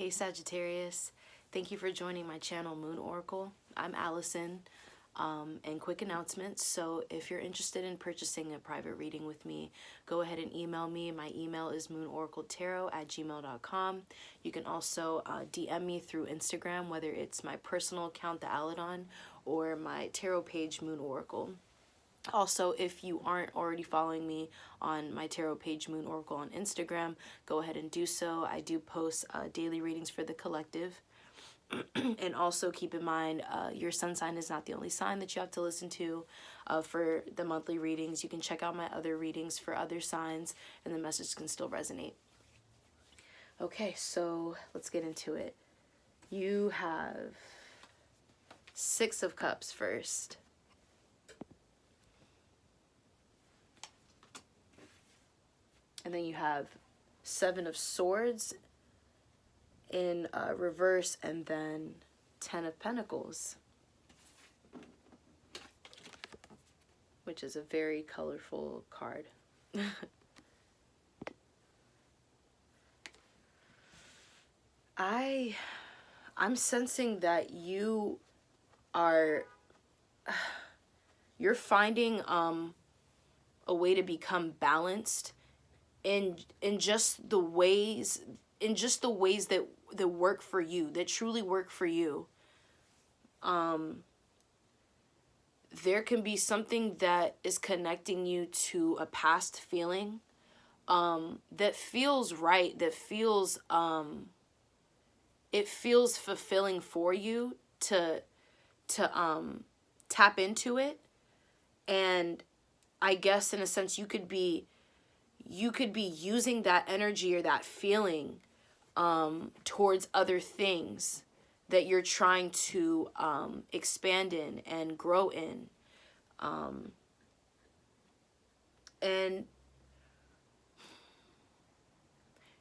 Hey Sagittarius, thank you for joining my channel Moon Oracle. I'm Allison, and quick announcements. So if you're interested in purchasing a private reading with me, go ahead and email me. My email is moonoracletarot@gmail.com. You can also DM me through Instagram, whether it's my personal account, the Aladon, or my tarot page, Moon Oracle. Also, if you aren't already following me on my tarot page, Moon Oracle, on Instagram, go ahead and do so. I do post daily readings for the collective. And also keep in mind, your sun sign is not the only sign that you have to listen to for the monthly readings. You can check out my other readings for other signs, and the message can still resonate. Okay, so let's get into it. You have Six of Cups first. And then you have Seven of Swords in reverse, and then Ten of Pentacles, which is a very colorful card. I'm sensing that you're finding a way to become balanced in just the ways that work for you, that truly work for you. There can be something that is connecting you to a past feeling that feels right, that feels it feels fulfilling for you to tap into it. And I guess in a sense you could be using that energy or that feeling towards other things that you're trying to expand in and grow in. And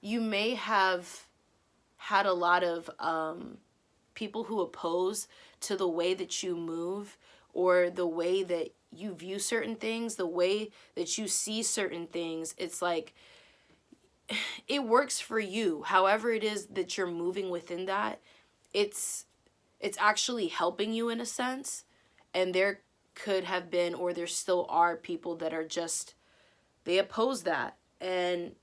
you may have had a lot of people who oppose to the way that you move, or the way that you view certain things, the way that you see certain things. It's like, it works for you. However it is that you're moving within that, it's actually helping you in a sense. And there could have been, or there still are, people that are just, they oppose that. And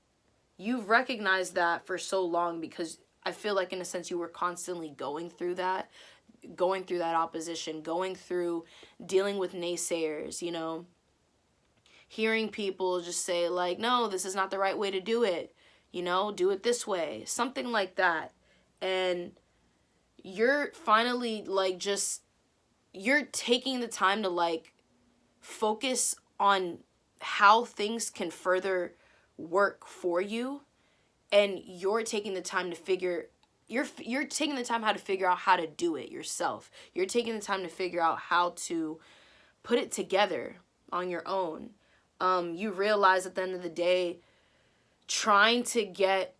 you've recognized that for so long, because I feel like in a sense you were constantly going through that opposition, going through dealing with naysayers, you know, hearing people just say like, no, this is not the right way to do it, you know, do it this way, something like that. And you're finally like, just, you're taking the time to like focus on how things can further work for you. And you're taking the time to figure, you're taking the time how to figure out how to do it yourself. You're taking the time to figure out how to put it together on your own. You realize at the end of the day, trying to get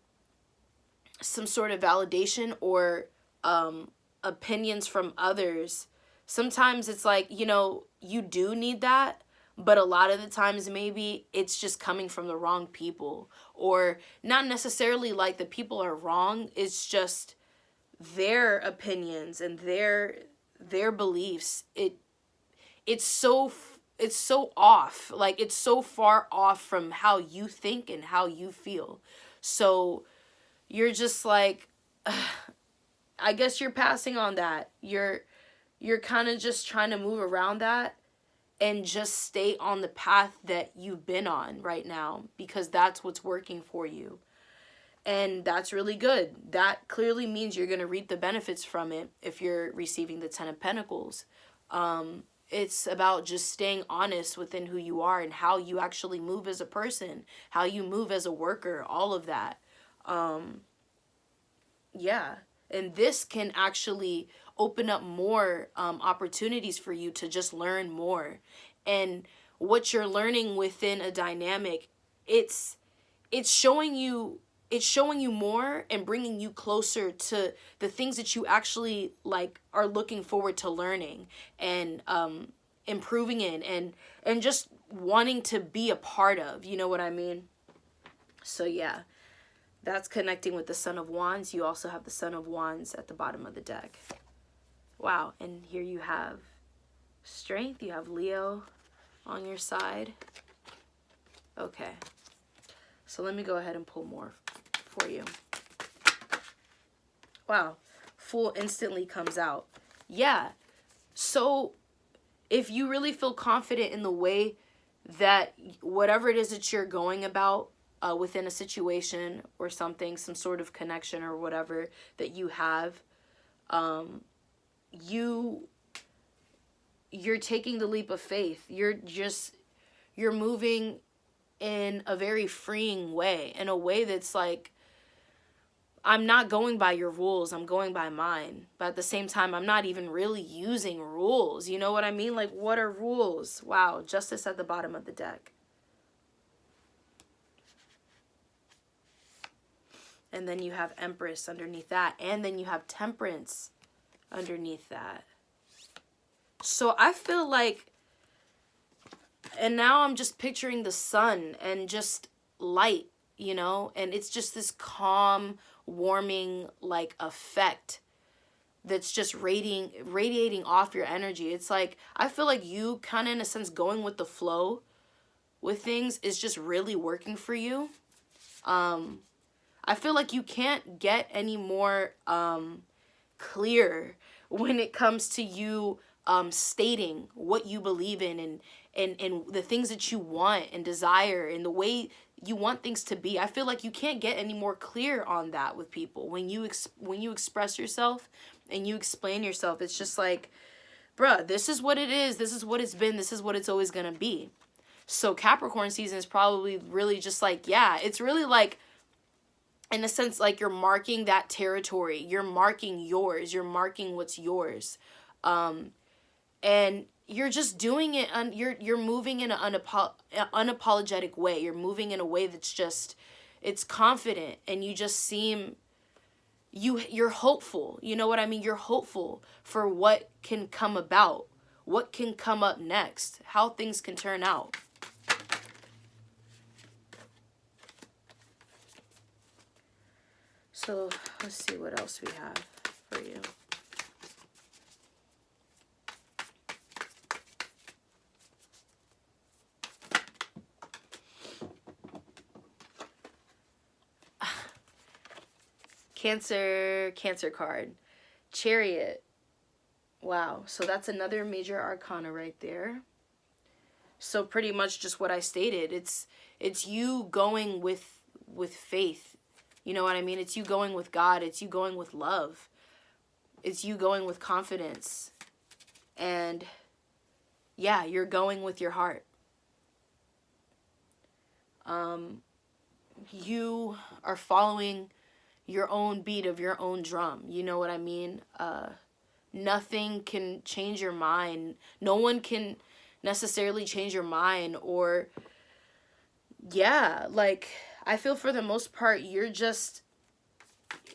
some sort of validation or opinions from others, sometimes it's like, you know, you do need that. But a lot of the times maybe it's just coming from the wrong people, or not necessarily like the people are wrong. It's just their opinions and their beliefs. It's so off. Like, it's so far off from how you think and how you feel. So you're just like, I guess you're passing on that. You're kind of just trying to move around that and just stay on the path that you've been on right now, because that's what's working for you. And that's really good. That clearly means you're going to reap the benefits from it if you're receiving the Ten of Pentacles. It's about just staying honest within who you are and how you actually move as a person, how you move as a worker, all of that. Yeah. And this can actually open up more opportunities for you to just learn more. And what you're learning within a dynamic, it's showing you more and bringing you closer to the things that you actually like are looking forward to learning and improving in and just wanting to be a part of, you know what I mean? So yeah. That's connecting with the Son of Wands. You also have the Son of Wands at the bottom of the deck. Wow. And here you have Strength. You have Leo on your side. Okay. So let me go ahead and pull more for you. Wow. Fool instantly comes out. Yeah. So if you really feel confident in the way that whatever it is that you're going about within a situation or something, some sort of connection or whatever that you have, you're taking the leap of faith. You're moving in a very freeing way, in a way that's like, I'm not going by your rules, I'm going by mine. But at the same time, I'm not even really using rules. You know what I mean? Like, what are rules? Wow, Justice at the bottom of the deck. And then you have Empress underneath that. And then you have Temperance underneath that. So I feel like, and now I'm just picturing the sun and just light, you know? And it's just this calm, warming, like, effect that's just radiating off your energy. It's like, I feel like you kind of, in a sense, going with the flow with things is just really working for you. I feel like you can't get any more clear when it comes to you stating what you believe in and the things that you want and desire and the way you want things to be. I feel like you can't get any more clear on that with people. When you express yourself and you explain yourself, it's just like, bruh, this is what it is. This is what it's been. This is what it's always going to be. So Capricorn season is probably really just like, yeah, it's really like, in a sense, like you're marking that territory. You're marking yours. You're marking what's yours. And you're just doing it. You're moving in an unapologetic way. You're moving in a way that's just, it's confident. And you just seem, you're hopeful. You know what I mean? You're hopeful for what can come about. What can come up next. How things can turn out. So let's see what else we have for you. Cancer card. Chariot. Wow. So that's another major arcana right there. So pretty much just what I stated. It's you going with faith. You know what I mean? It's you going with God. It's you going with love. It's you going with confidence. And yeah, you're going with your heart. You are following your own beat of your own drum. You know what I mean? Nothing can change your mind. No one can necessarily change your mind. Or, yeah, like, I feel for the most part, you're just,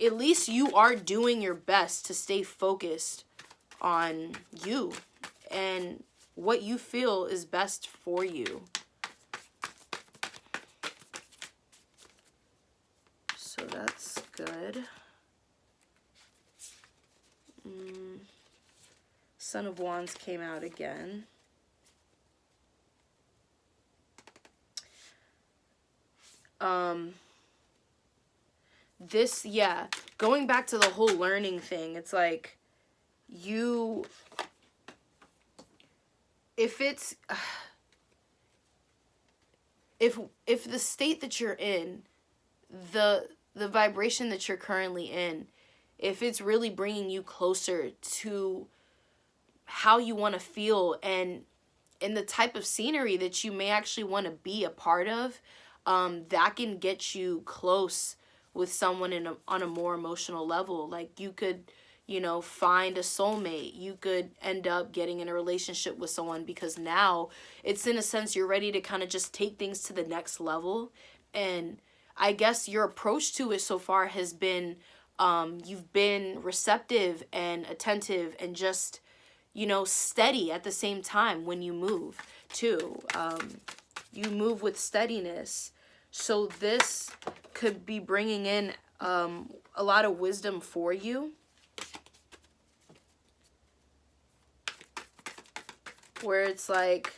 at least you are doing your best to stay focused on you and what you feel is best for you. So that's good. Son of Wands came out again. This, yeah, going back to the whole learning thing, it's like, if it's, if the state that you're in, the vibration that you're currently in, if it's really bringing you closer to how you want to feel and the type of scenery that you may actually want to be a part of, that can get you close with someone on a more emotional level. Like, you could, you know, find a soulmate. You could end up getting in a relationship with someone because now it's, in a sense, you're ready to kind of just take things to the next level. And I guess your approach to it so far has been, you've been receptive and attentive and just, you know, steady at the same time when you move too. You move with steadiness. So this could be bringing in a lot of wisdom for you. Where it's like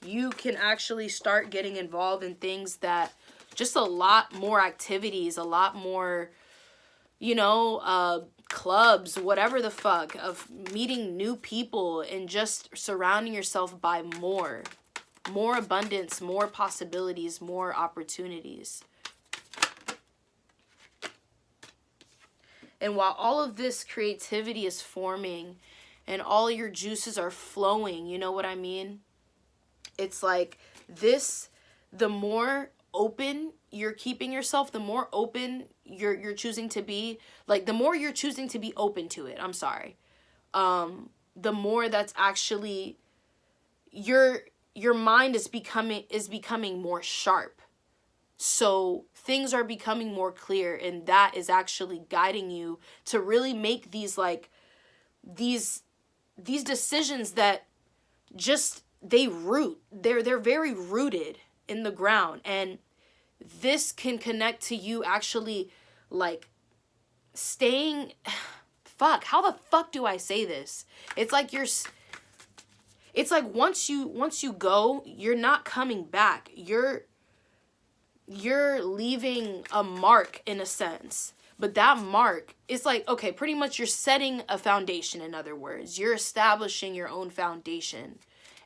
you can actually start getting involved in things that just a lot more activities, a lot more, you know, clubs, whatever the fuck, of meeting new people and just surrounding yourself by more abundance, more possibilities, more opportunities. And while all of this creativity is forming and all your juices are flowing, you know what I mean? It's like this, the more open you're keeping yourself, the more open you're choosing to be, like the more you're choosing to be open to it, I'm sorry. The more that's actually your mind is becoming more sharp. So things are becoming more clear, and that is actually guiding you to really make these like these decisions that just they're very rooted in the ground. And this can connect to you actually like staying how the fuck do I say this? It's like once you go, you're not coming back. You're leaving a mark in a sense. But that mark is like, okay, pretty much you're setting a foundation, in other words. You're establishing your own foundation.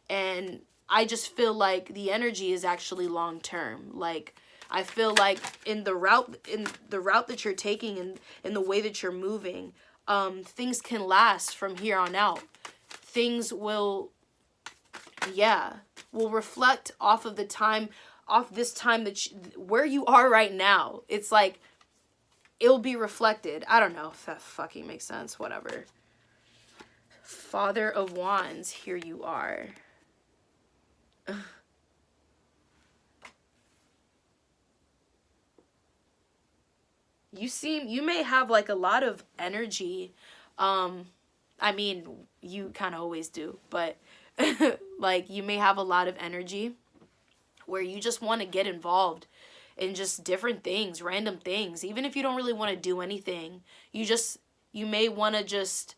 And I just feel like the energy is actually long term. Like, I feel like in the route that you're taking and in the way that you're moving, things can last from here on out. Things will reflect off of this time that where you are right now. It's like, it'll be reflected. I don't know if that fucking makes sense. Whatever. Father of Wands, here you are. You may have like a lot of energy. I mean, you kind of always do, but like you may have a lot of energy where you just want to get involved in just different things, random things. Even if you don't really want to do anything, you may want to just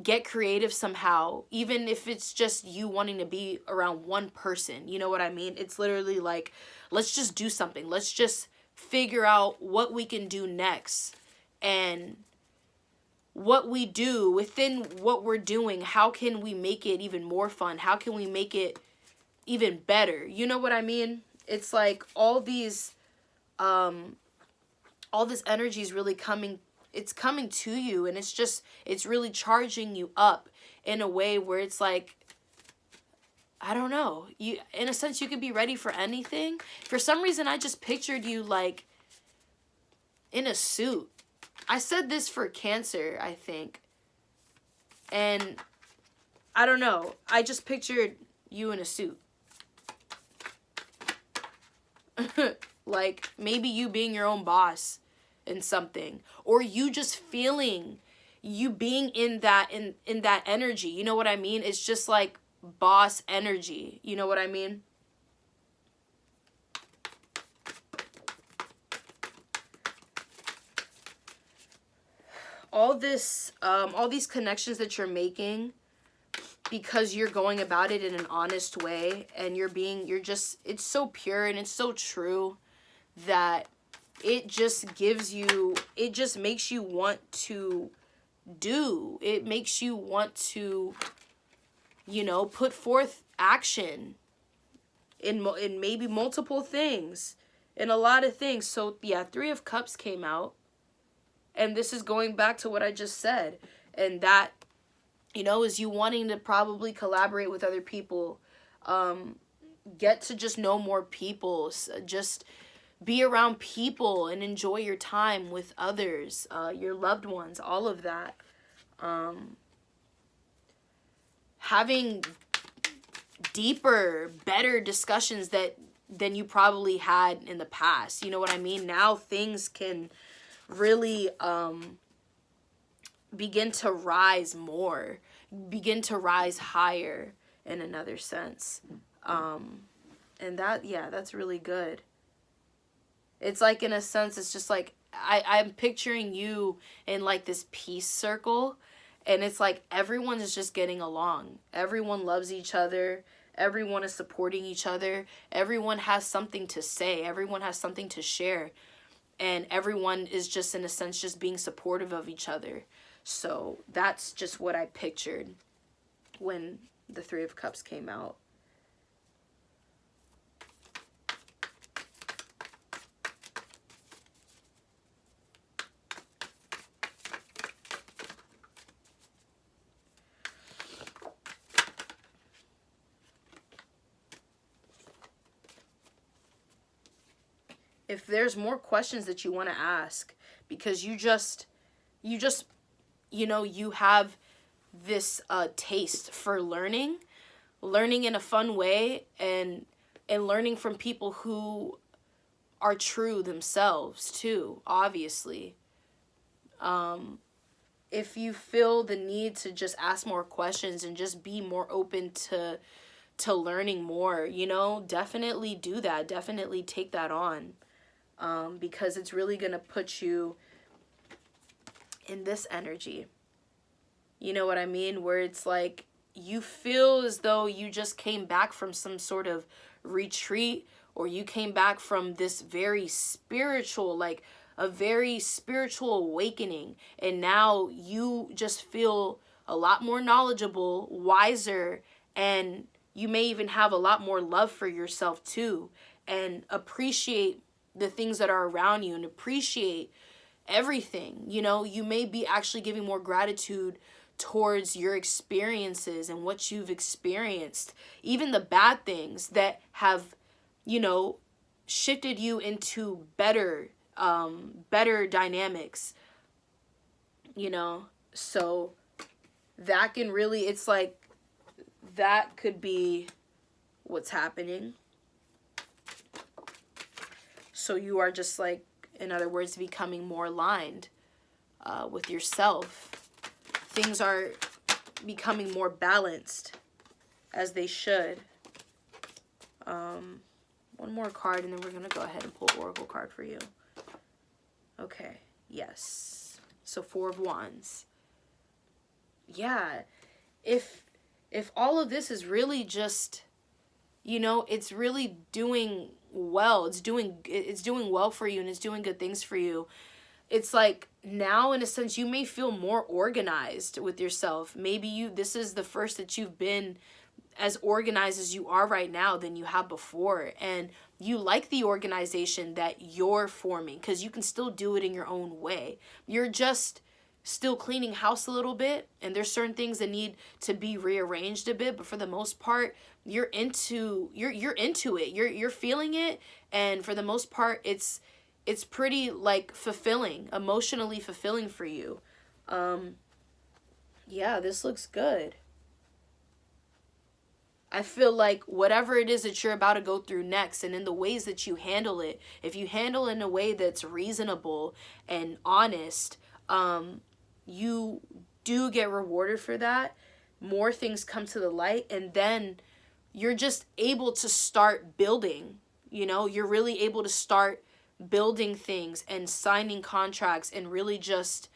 get creative somehow, even if it's just you wanting to be around one person. You know what I mean? It's literally like, let's just do something. Let's just figure out what we can do next. And what we do within what we're doing, how can we make it even more fun? How can we make it even better? You know what I mean? It's like all this energy is really coming to you, and it's really charging you up in a way where it's like, I don't know, you, in a sense, you could be ready for anything. For some reason, I just pictured you like in a suit. I said this for Cancer, I think. And I don't know, I just pictured you in a suit. Like maybe you being your own boss in something, or you just feeling you being in that energy. You know what I mean? It's just like boss energy. You know what I mean? All these connections that you're making, because you're going about it in an honest way, and it's so pure and it's so true that it just makes you want to do. It makes you want to, put forth action in maybe multiple things, in a lot of things. So yeah, 3 of Cups came out, and this is going back to what I just said, and that, is you wanting to probably collaborate with other people, get to just know more people, just be around people and enjoy your time with others, your loved ones, all of that. Having deeper, better discussions than you probably had in the past. You know what I mean? Now things can really begin to rise more, begin to rise higher in another sense. And that's really good. It's like, in a sense, it's just like, I'm picturing you in like this peace circle, and it's like everyone is just getting along. Everyone loves each other. Everyone is supporting each other. Everyone has something to say. Everyone has something to share. And everyone is just, in a sense, just being supportive of each other. So that's just what I pictured when the Three of Cups came out. If there's more questions that you want to ask, because you know, you have this taste for learning in a fun way, and learning from people who are true themselves too, obviously. If you feel the need to just ask more questions and just be more open to learning more, you know, definitely do that. Definitely take that on. Because it's really going to put you in this energy. You know what I mean? Where it's like you feel as though you just came back from some sort of retreat, or you came back from this very spiritual, like a very spiritual awakening. And now you just feel a lot more knowledgeable, wiser, and you may even have a lot more love for yourself too, and appreciate the things that are around you, and appreciate everything. You know, you may be actually giving more gratitude towards your experiences and what you've experienced, even the bad things that have, you know, shifted you into better dynamics, you know. So that can really, it's like, that could be what's happening. So you are just like, in other words, becoming more aligned with yourself. Things are becoming more balanced, as they should. One more card, and then we're going to go ahead and pull Oracle card for you. Okay, yes. So 4 of Wands. Yeah, if all of this is really just, you know, it's really doing well. It's doing well for you, and it's doing good things for you. It's like, now, in a sense, you may feel more organized with yourself. Maybe this is the first that you've been as organized as you are right now than you have before. And you like the organization that you're forming, because you can still do it in your own way. You're just still cleaning house a little bit, and there's certain things that need to be rearranged a bit, but for the most part, you're into it. You're feeling it, and for the most part, it's pretty like fulfilling, emotionally fulfilling for you. Yeah, this looks good. I feel like whatever it is that you're about to go through next, and in the ways that you handle it, if you handle it in a way that's reasonable and honest, you do get rewarded for that. More things come to the light, and then you're just able to start building. You know, you're really able to start building things and signing contracts, and really just,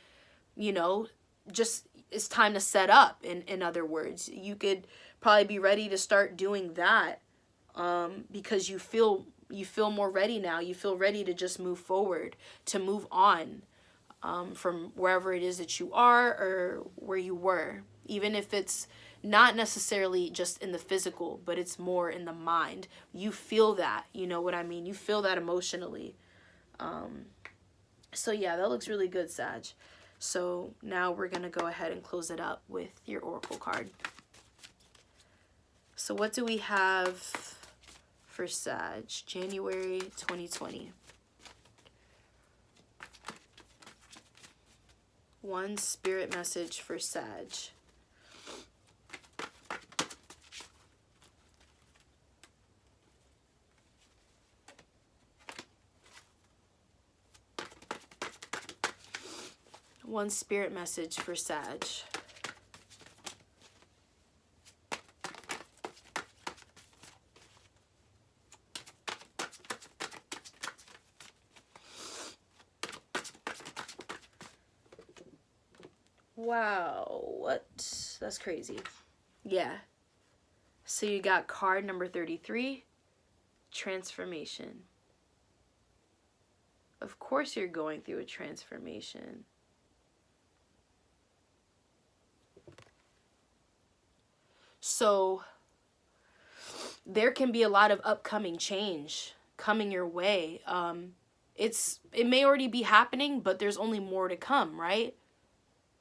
you know, just, it's time to set up. In other words, you could probably be ready to start doing that, because you feel more ready now. You feel ready to just move forward, to move on, from wherever it is that you are or where you were, even if it's not necessarily just in the physical, but it's more in the mind. You feel that, you know what I mean? You feel that emotionally. So yeah, that looks really good, Sag. So now we're going to go ahead and close it up with your Oracle card. So what do we have for Sag? January 2020. One spirit message for Sag. One spirit message for Sag. Wow, what? That's crazy. Yeah. So you got card number 33, transformation. Of course you're going through a transformation. So there can be a lot of upcoming change coming your way. It may already be happening, but there's only more to come, right?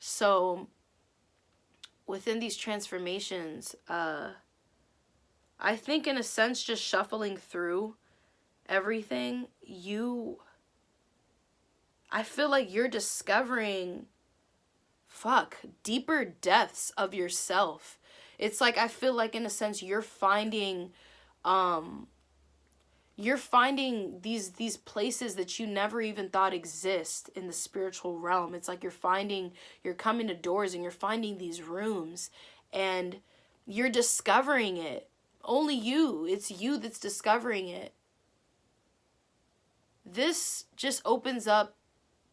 So within these transformations, I think in a sense, just shuffling through everything, I feel like you're discovering, deeper depths of yourself. It's like, I feel like in a sense, you're finding these places that you never even thought exist in the spiritual realm. It's like you're coming to doors and you're finding these rooms and you're discovering it. Only you. It's you that's discovering it. This just opens up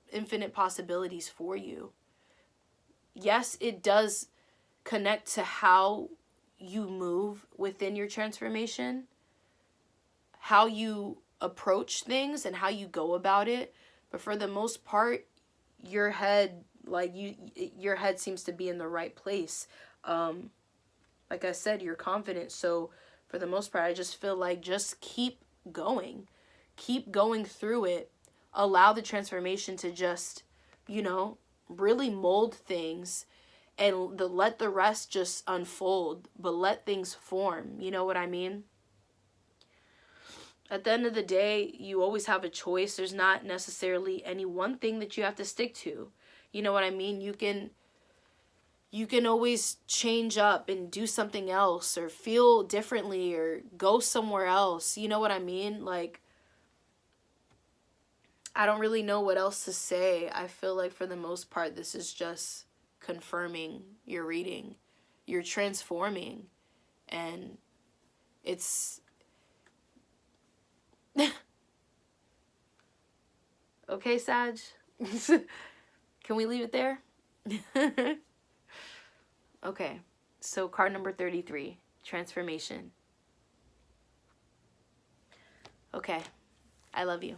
infinite possibilities for you. Yes, it does connect to how you move within your transformation, how you approach things and how you go about it. But for the most part, your head seems to be in the right place. Like I said, you're confident. So for the most part, I just feel like just keep going through it. Allow the transformation to just, really mold things and let the rest just unfold, but let things form. You know what I mean? At the end of the day, you always have a choice. There's not necessarily any one thing that you have to stick to. You know what I mean? You can always change up and do something else or feel differently or go somewhere else. You know what I mean? Like, I don't really know what else to say. I feel like for the most part, this is just confirming your reading. You're transforming. And it's... Okay, Sag? Can we leave it there? Okay. So card number 33, transformation. Okay. I love you.